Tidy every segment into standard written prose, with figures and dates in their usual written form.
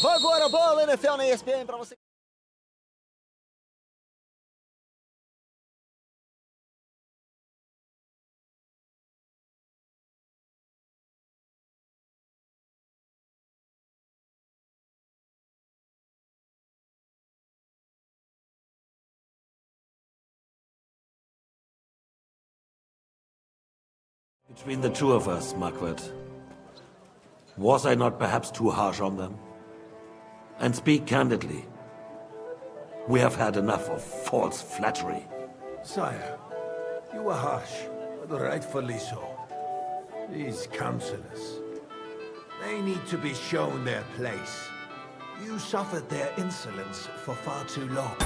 Agora bola NFL na ESPN para você. Between the two of us, Marquardt, was I not perhaps too harsh on them? And speak candidly, we have had enough of false flattery. Sire, you were harsh, but rightfully so. These counselors, they need to be shown their place. You suffered their insolence for far too long.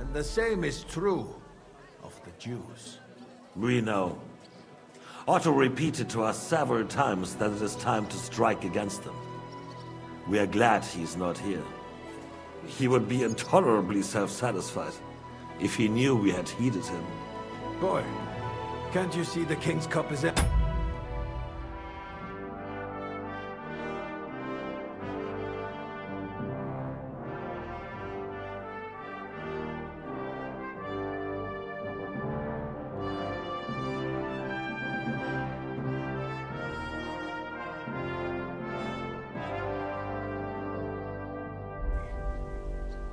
And the same is true of the Jews. We know. Otto repeated to us several times that it is time to strike against them. We are glad he's not here. He would be intolerably self-satisfied if he knew we had heeded him. Boy, can't you see the King's Cup is empty?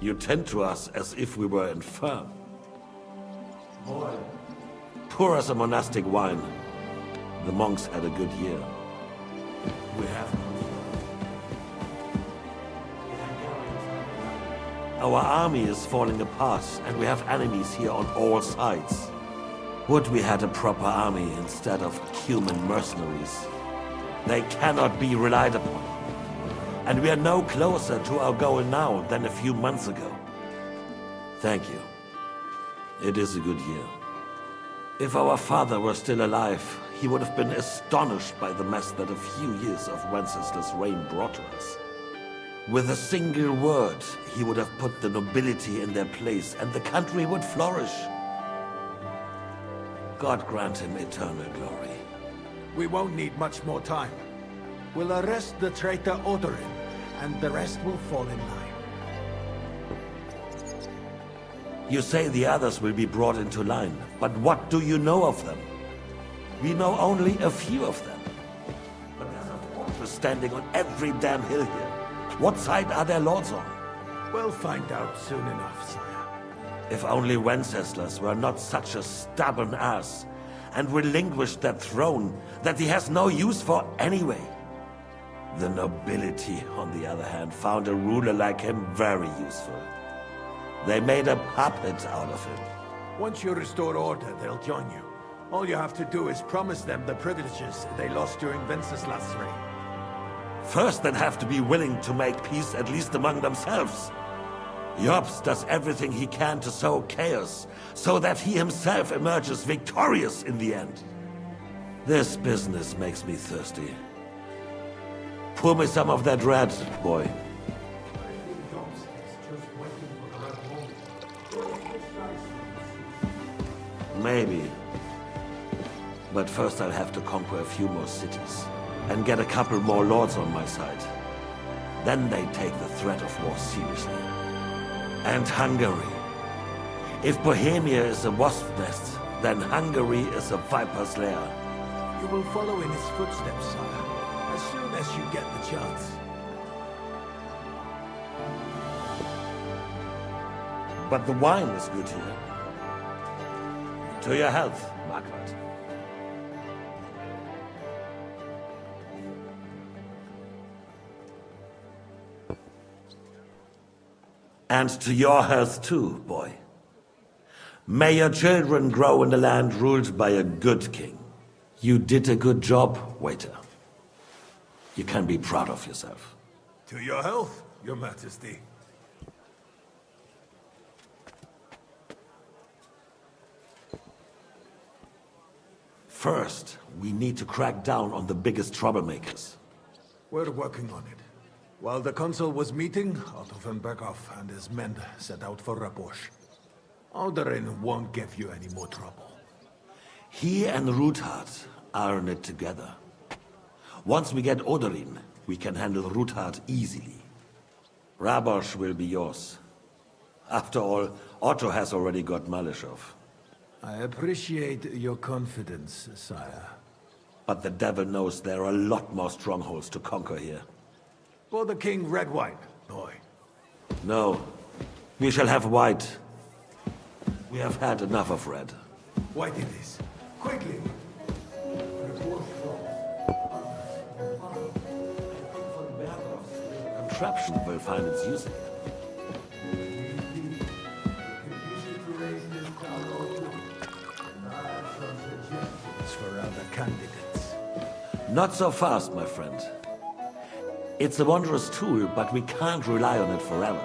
You tend to us as if we were infirm. Boy, pour us a monastic wine. The monks had a good year. We have Our army is falling apart, and we have enemies here on all sides. Would we had a proper army instead of human mercenaries. They cannot be relied upon. And we are no closer to our goal now than a few months ago. Thank you. It is a good year. If our father were still alive, he would have been astonished by the mess that a few years of Wenceslas' reign brought to us. With a single word, he would have put the nobility in their place, and the country would flourish. God grant him eternal glory. We won't need much more time. We'll arrest the traitor Odorin, and the rest will fall in line. You say the others will be brought into line, but what do you know of them? We know only a few of them. But there's a fortress standing on every damn hill here. What side are their lords on? We'll find out soon enough, sire. If only Wenceslas were not such a stubborn ass, and relinquished that throne that he has no use for anyway. The nobility, on the other hand, found a ruler like him very useful. They made a puppet out of him. Once you restore order, they'll join you. All you have to do is promise them the privileges they lost during Wenceslas' reign. First, they'd have to be willing to make peace at least among themselves. Jobs does everything he can to sow chaos, so that he himself emerges victorious in the end. This business makes me thirsty. Pour me some of that red, boy. Maybe. But first I'll have to conquer a few more cities, and get a couple more lords on my side. Then they take the threat of war seriously. And Hungary. If Bohemia is a wasp nest, then Hungary is a viper's lair. You will follow in his footsteps, sire, as soon as you get the chance. But the wine is good here. To your health, Margaret. And to your health too, boy. May your children grow in a land ruled by a good king. You did a good job, waiter. You can be proud of yourself. To your health, your majesty. First, we need to crack down on the biggest troublemakers. We're working on it. While the consul was meeting, Otto von Berghoff and his men set out for Rabosch. Odorin won't give you any more trouble. He and Ruthard are in it together. Once we get Odorin, we can handle Ruthard easily. Rabosch will be yours. After all, Otto has already got Malishov. I appreciate your confidence, sire. But the devil knows there are a lot more strongholds to conquer here. For the king, red wine, boy. No, we shall have white. We have had enough of red. White it is. Quickly! Contraption will find its use here. For other candidates. Not so fast, my friend. It's a wondrous tool, but we can't rely on it forever.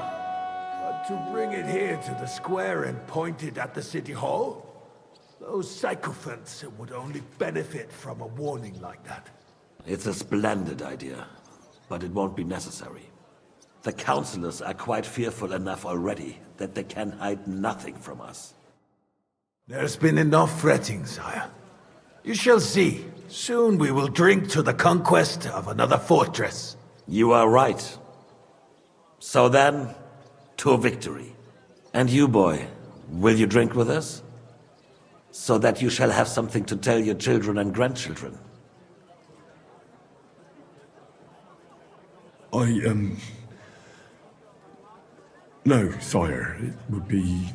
But to bring it here to the square and point it at the city hall? Those sycophants would only benefit from a warning like that. It's a splendid idea, but it won't be necessary. The councillors are quite fearful enough already that they can hide nothing from us. There's been enough fretting, sire. You shall see. Soon we will drink to the conquest of another fortress. You are right. So then, to victory. And you, boy, will you drink with us? So that you shall have something to tell your children and grandchildren. No, sire. It would be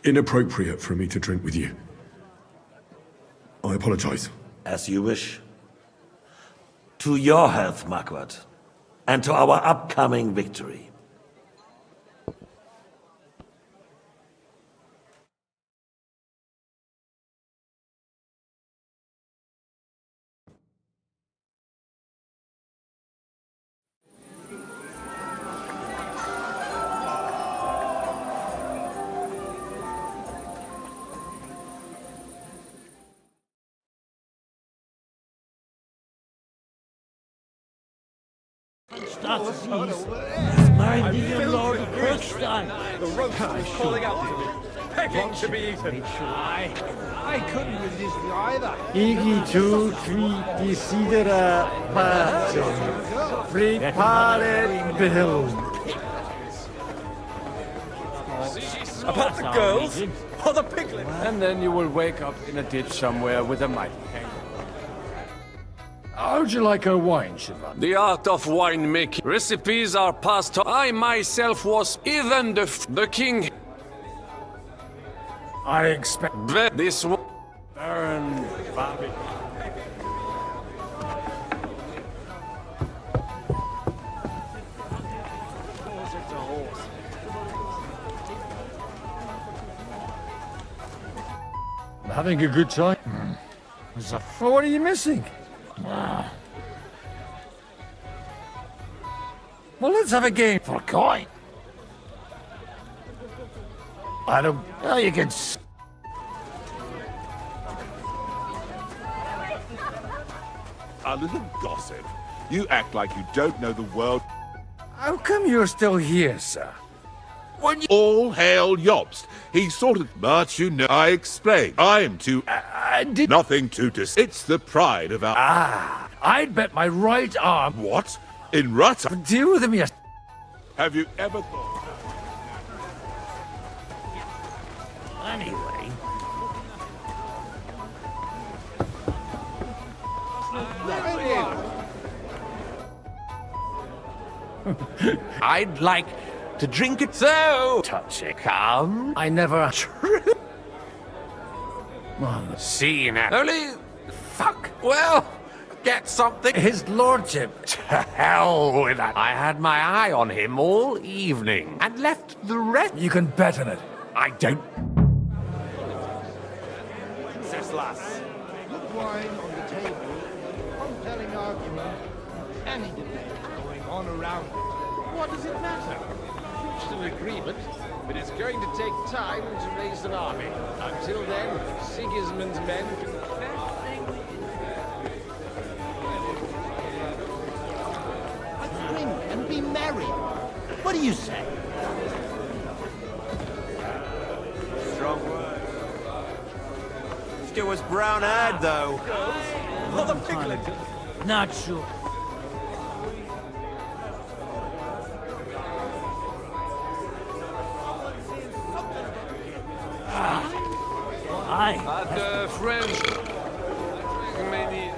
inappropriate for me to drink with you. I apologize. As you wish. To your health, Marquardt, and to our upcoming victory. Calling out to me, begging to be eaten. I couldn't resist either. Igi tu tri desidera pacem. Prepare Bill. About the girls or the piglet? And then you will wake up in a ditch somewhere with a mighty hangover. How'd you like a wine, Siobhan? The art of winemaking. Recipes are passed on. I myself was even the king. I expect This one. Baron Bobby. I'm having a good time. What are you missing? Well, let's have a game for a coin. I don't. Oh, you can. A little gossip. You act like you don't know the world. How come you're still here, sir? When you all hail Jobst, he sort of, but you know, I explained. I'm too. I did. Nothing to dis. It's the pride of our. I'd bet my right arm. What? In Rutta? Deal with him, yes. Have you ever thought? Anyway. I'd like to drink it so. Touch it, come. I never. See now. Only, fuck. Well, get something. His lordship. To hell with that. I had my eye on him all evening and left the rest. You can bet on it. I don't. Good wine on the table, compelling argument, any debate going on around it. What does it matter? Reached an agreement, but it's going to take time to raise an army. Until then, Sigismund's men can... Let's drink and be merry. What do you say? Strong word. Still was brown-eyed, though. For the piglet. Not sure. At French. Maybe.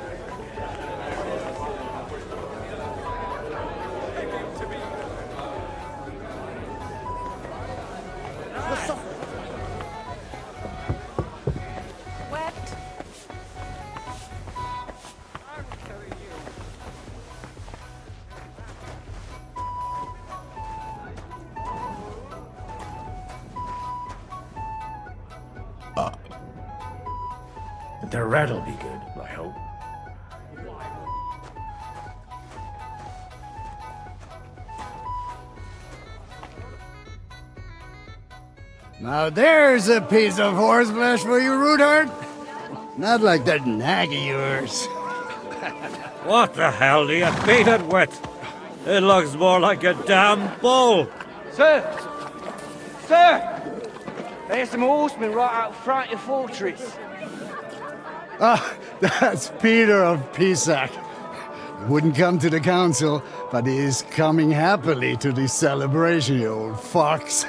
The rat'll be good, I hope. Now there's a piece of horseflesh for you, Rootheart. Not like that nag of yours. What the hell do you beat it with? It looks more like a damn bull. Sir! Sir! There's some horsemen right out front of the fortress. Ah, that's Peter of Pisac. He wouldn't come to the council, but he is coming happily to the celebration, you old fox.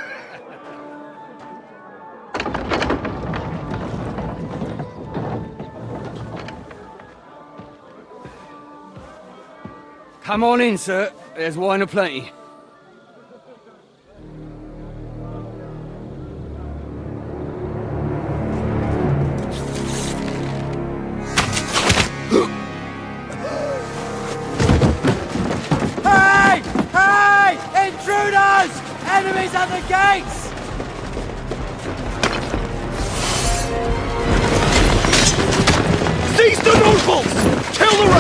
Come on in, sir. There's wine aplenty.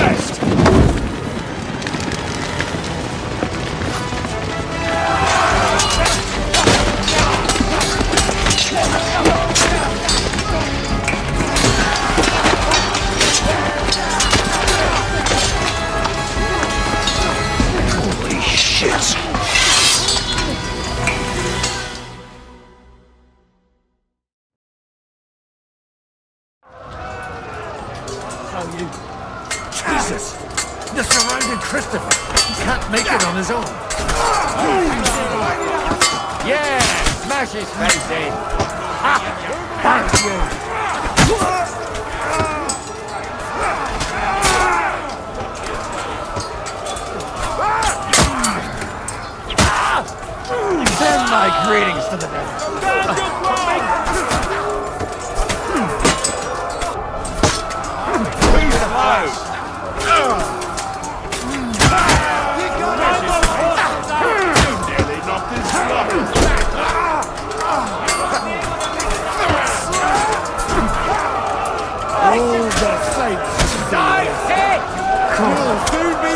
rest! Holy shit! Jesus! They're surrounding Christopher. He can't make it on his own. Yeah! Smash his face in! Ha! Thank you! Send my greetings to the devil. Oh, the saints! Die! You'll soon be...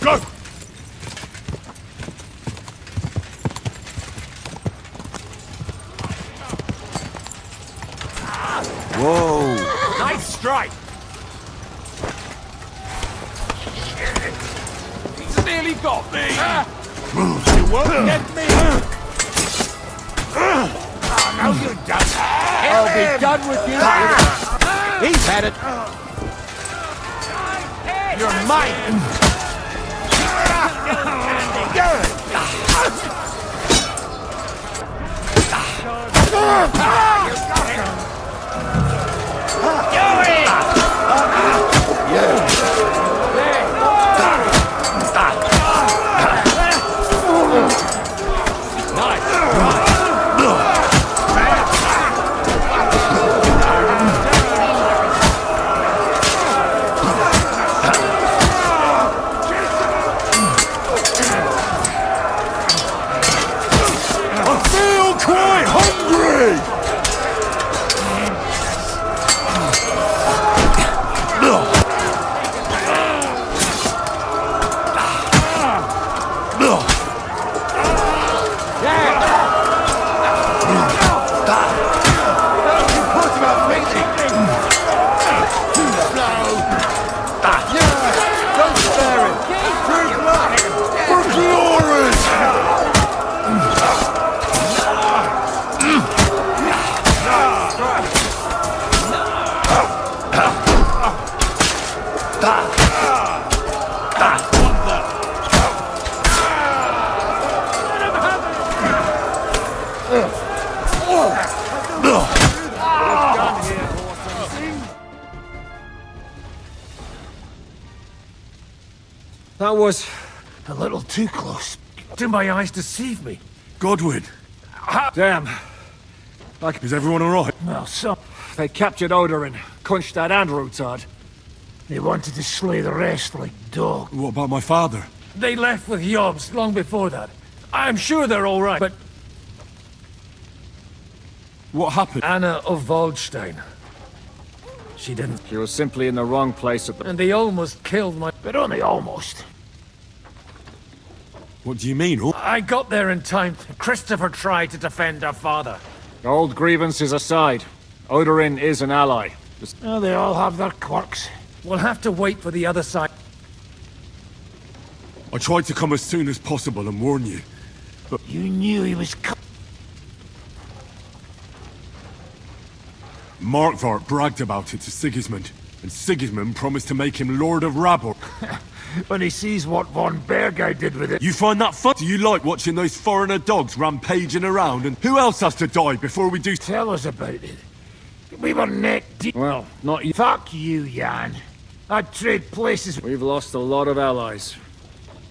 Go! Whoa! Nice strike! He's nearly got me! You won't get me! Now you're done! I'll be done with you! He's had it! You're mine! That was a little too close. Did my eyes deceive me? Godwin, Damn. is everyone alright? Well, some... They captured Oder and punched that Androtard. They wanted to slay the rest like dogs. What about my father? They left with Jobs long before that. I'm sure they're all right, but What happened? Anna of Waldstein. She didn't. She was simply in the wrong place at the... And they almost killed my... But only almost. What do you mean? Oh, I got there in time. Christopher tried to defend her father. Old grievances aside, Odorin is an ally. Oh, they all have their quirks. We'll have to wait for the other side. I tried to come as soon as possible and warn you. You knew he was coming. Markvart bragged about it to Sigismund, and Sigismund promised to make him Lord of Rabor. When he sees what von Bergau did with it. You find that fun? Do you like watching those foreigner dogs rampaging around? And who else has to die before we do? Tell us about it. We were neck deep. Well, not you. Fuck you, Jan. I'd trade places. We've lost a lot of allies.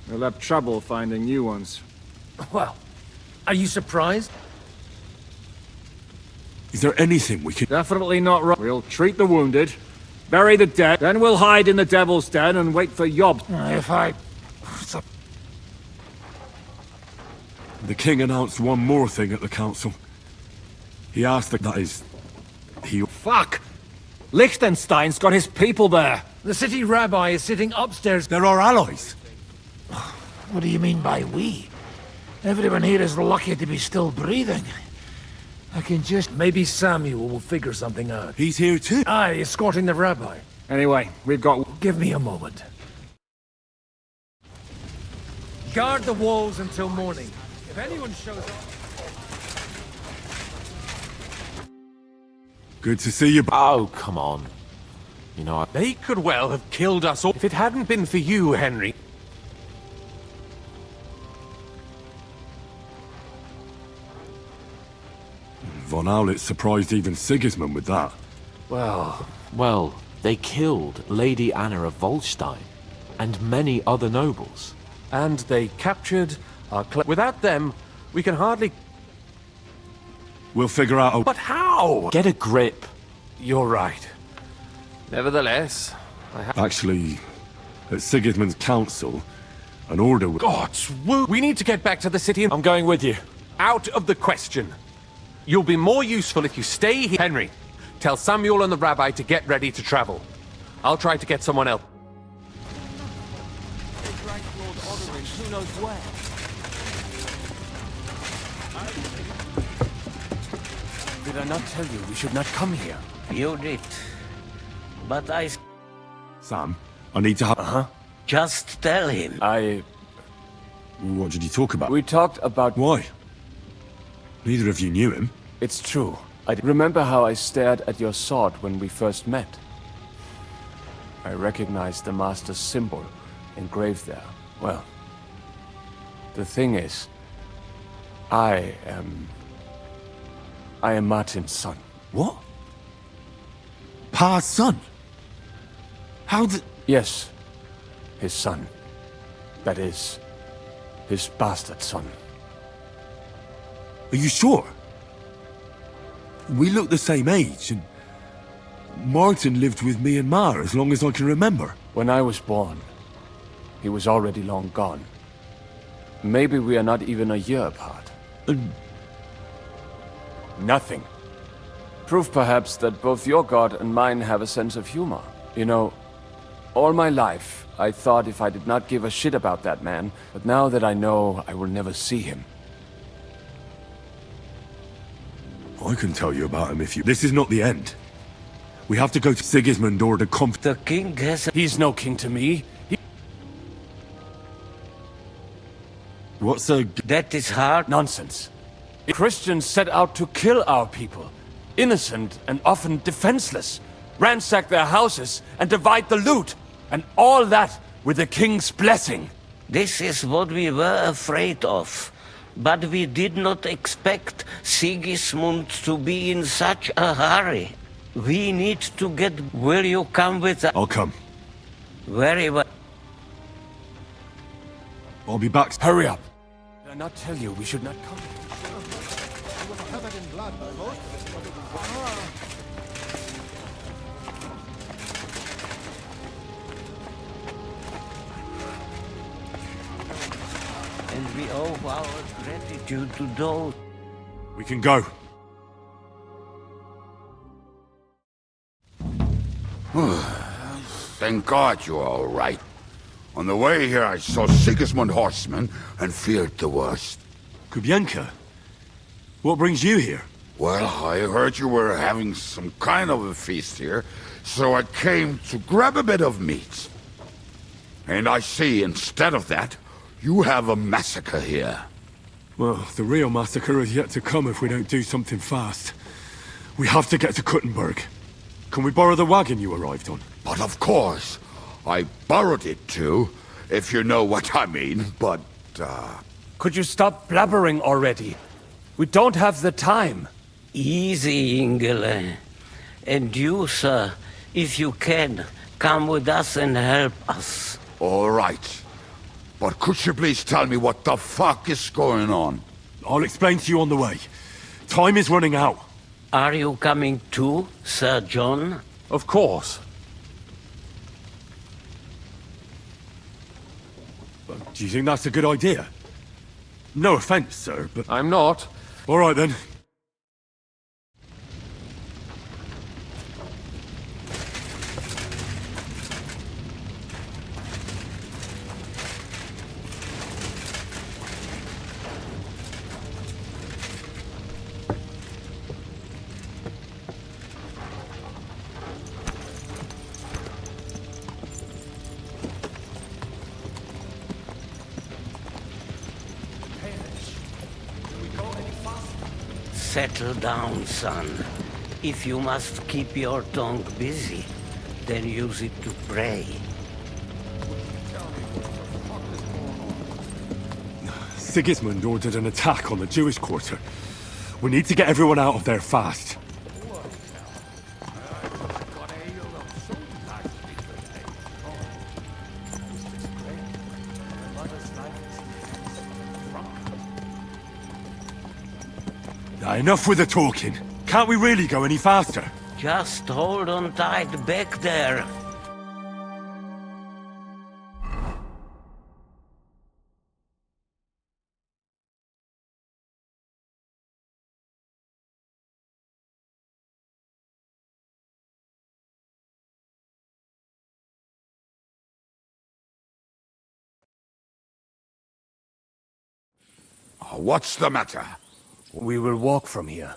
We'll have trouble finding new ones. Well, are you surprised? Is there anything we can... Definitely not right. We'll treat the wounded, bury the dead, then we'll hide in the Devil's Den and wait for Yob. If I... The king announced one more thing at the council. He asked that is... He... Fuck! Liechtenstein's got his people there. The city rabbi is sitting upstairs. They're our allies. What do you mean by we? Everyone here is lucky to be still breathing. I can just... Maybe Samuel will figure something out. He's here too. Aye, escorting the rabbi. Anyway, we've got... Give me a moment. Guard the walls until morning. If anyone shows up... Good to see you. Oh, come on. You know, they could well have killed us all if it hadn't been for you, Henry. Von Aulitz surprised even Sigismund with that. Well, they killed Lady Anna of Volstein and many other nobles. And they captured our without them, we can hardly... We'll figure out a... But how? Get a grip. You're right. Nevertheless, Actually, at Sigismund's council, an order... God's woo! We need to get back to the city and... I'm going with you. Out of the question. You'll be more useful if you stay here. Henry, tell Samuel and the rabbi to get ready to travel. I'll try to get someone else. Who knows where? Did I not tell you we should not come here? You did. But I... Sam, I need to have... Just tell him. What did you talk about? We talked about... Why? Neither of you knew him. It's true. I remember how I stared at your sword when we first met. I recognized the Master's symbol engraved there. Well, the thing is, I am Martin's son. What? Pa's son? How did... Yes, his son. That is, his bastard son. Are you sure? We look the same age, and... Martin lived with me and Ma as long as I can remember. When I was born, he was already long gone. Maybe we are not even a year apart. Nothing. Proof perhaps that both your god and mine have a sense of humor. You know, all my life, I thought if I did not give a shit about that man, but now that I know, I will never see him. I can tell you about him if you... This is not the end. We have to go to Sigismund or to The king has... He's no king to me. What's a... That is hard. Nonsense. Christians set out to kill our people. Innocent and often defenseless. Ransack their houses and divide the loot. And all that with the king's blessing. This is what we were afraid of. But we did not expect Sigismund to be in such a hurry. We need to get... Will you come with us? I'll come. Very well. I'll be back. Hurry up. Did I not tell you we should not come? Covered in blood, most of it, but it was... And we owe our gratitude to those... We can go. Thank God you're all right. On the way here, I saw Sigismund horsemen and feared the worst. Kubienka? What brings you here? Well, I heard you were having some kind of a feast here, so I came to grab a bit of meat. And I see, instead of that, You have a massacre here. Well, the real massacre is yet to come if we don't do something fast. We have to get to Kuttenberg. Can we borrow the wagon you arrived on? But of course. I borrowed it too, if you know what I mean, but, Could you stop blabbering already? We don't have the time. Easy, Ingele. And you, sir, if you can, come with us and help us. All right. But could you please tell me what the fuck is going on? I'll explain to you on the way. Time is running out. Are you coming too, Sir John? Of course. Do you think that's a good idea? No offense, sir, but... I'm not. All right, then. Settle down, son. If you must keep your tongue busy, then use it to pray. Sigismund ordered an attack on the Jewish quarter. We need to get everyone out of there fast. Now, enough with the talking. Can't we really go any faster? Just hold on tight back there. What's the matter? We will walk from here.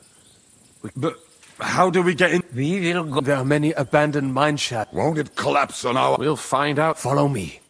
But how do we get in? We will go. There are many abandoned mine shafts. Won't it collapse on our... We'll find out. Follow me.